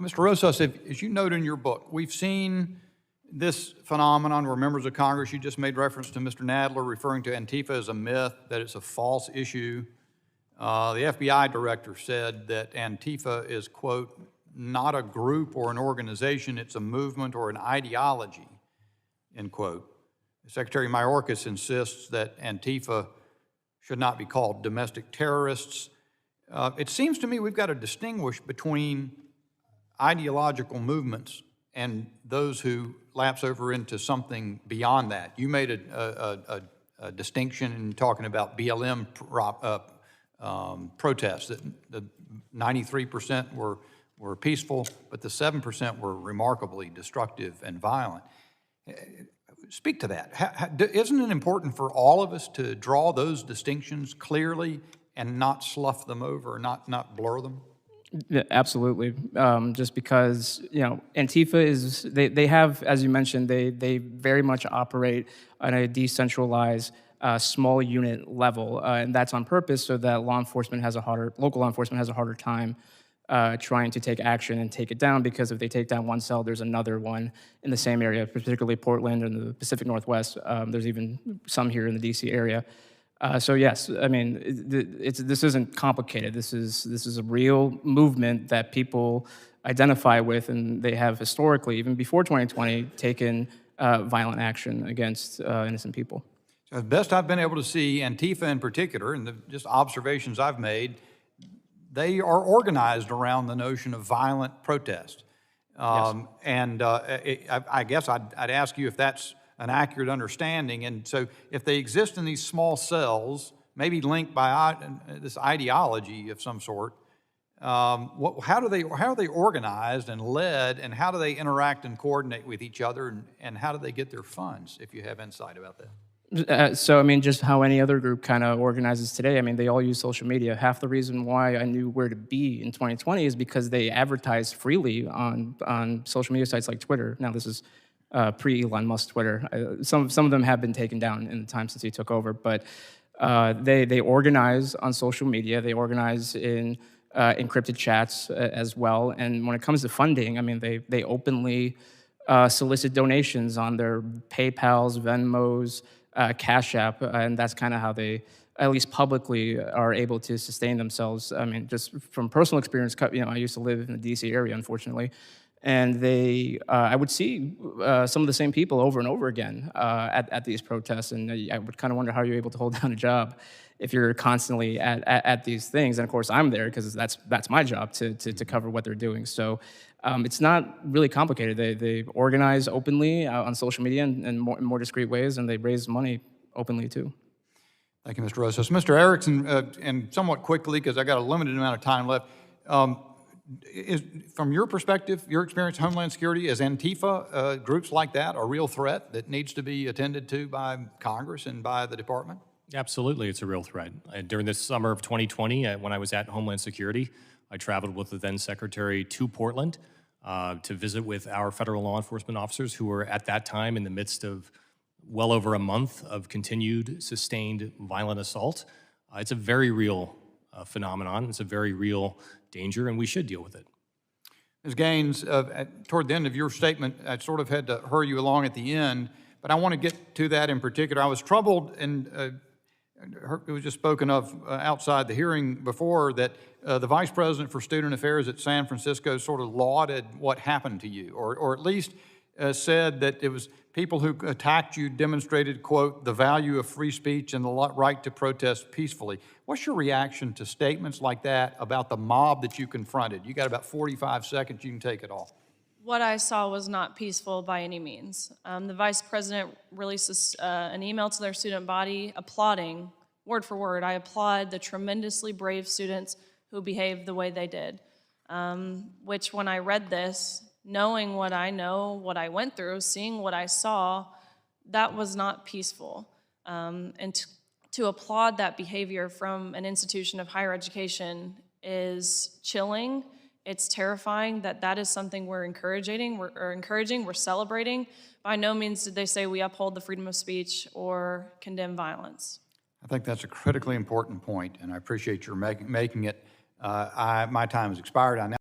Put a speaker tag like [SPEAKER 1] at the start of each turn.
[SPEAKER 1] Mr. Rosas, as you note in your book, we've seen this phenomenon where members of Congress, you just made reference to Mr. Nadler referring to Antifa as a myth, that it's a false issue. The FBI director said that Antifa is, quote, not a group or an organization, it's a movement or an ideology, end quote. Secretary Mayorkas insists that Antifa should not be called domestic terrorists. It seems to me we've got to distinguish between ideological movements and those who lapse over into something beyond that. You made a distinction in talking about BLM protests, that the 93% were peaceful, but the 7% were remarkably destructive and violent. Speak to that. Isn't it important for all of us to draw those distinctions clearly and not slough them over, not blur them?
[SPEAKER 2] Yeah, absolutely. Just because, Antifa is, they have, as you mentioned, they very much operate on a decentralized, small unit level, and that's on purpose so that local law enforcement has a harder time trying to take action and take it down, because if they take down one cell, there's another one in the same area, particularly Portland and the Pacific Northwest. There's even some here in the DC area. So yes, I mean, this isn't complicated. This is a real movement that people identify with, and they have historically, even before 2020, taken violent action against innocent people.
[SPEAKER 1] So as best I've been able to see, Antifa in particular, and the just observations I've made, they are organized around the notion of violent protest.
[SPEAKER 2] Yes.
[SPEAKER 1] And I guess I'd ask you if that's an accurate understanding. And so if they exist in these small cells, maybe linked by this ideology of some sort, how are they organized and led, and how do they interact and coordinate with each other, and how do they get their funds, if you have insight about that?
[SPEAKER 2] So, I mean, just how any other group kind of organizes today. I mean, they all use social media. Half the reason why I knew where to be in 2020 is because they advertise freely on social media sites like Twitter. Now, this is pre-Elon Musk Twitter. Some of them have been taken down in the time since he took over, but they organize on social media. They organize in encrypted chats as well. And when it comes to funding, I mean, they openly solicit donations on their PayPals, Venmos, Cash App, and that's kind of how they, at least publicly, are able to sustain themselves. I mean, just from personal experience, I used to live in the DC area, unfortunately, and I would see some of the same people over and over again at these protests, and I would kind of wonder how you're able to hold down a job if you're constantly at these things. And of course, I'm there because that's my job to cover what they're doing. So it's not really complicated. They organize openly on social media in more discreet ways, and they raise money openly too.
[SPEAKER 1] Thank you, Mr. Rosas. Mr. Erickson, and somewhat quickly, because I got a limited amount of time left, from your perspective, your experience, Homeland Security, is Antifa, groups like that, a real threat that needs to be attended to by Congress and by the department?
[SPEAKER 3] Absolutely, it's a real threat. During this summer of 2020, when I was at Homeland Security, I traveled with the then Secretary to Portland to visit with our federal law enforcement officers who were at that time in the midst of well over a month of continued, sustained violent assault. It's a very real phenomenon. It's a very real danger, and we should deal with it.
[SPEAKER 1] Ms. Gaines, toward the end of your statement, I sort of had to hurry you along at the end, but I want to get to that in particular. I was troubled, and it was just spoken of outside the hearing before, that the Vice President for Student Affairs at San Francisco sort of lauded what happened to you, or at least said that it was people who attacked you demonstrated, quote, the value of free speech and the right to protest peacefully. What's your reaction to statements like that about the mob that you confronted? You got about 45 seconds, you can take it all.
[SPEAKER 4] What I saw was not peaceful by any means. The Vice President released an email to their student body applauding, word for word, I applaud the tremendously brave students who behaved the way they did. Which when I read this, knowing what I know, what I went through, seeing what I saw, that was not peaceful. And to applaud that behavior from an institution of higher education is chilling. It's terrifying that is something we're encouraging, we're celebrating. By no means did they say we uphold the freedom of speech or condemn violence.
[SPEAKER 1] I think that's a critically important point, and I appreciate your making it. My time has expired. I now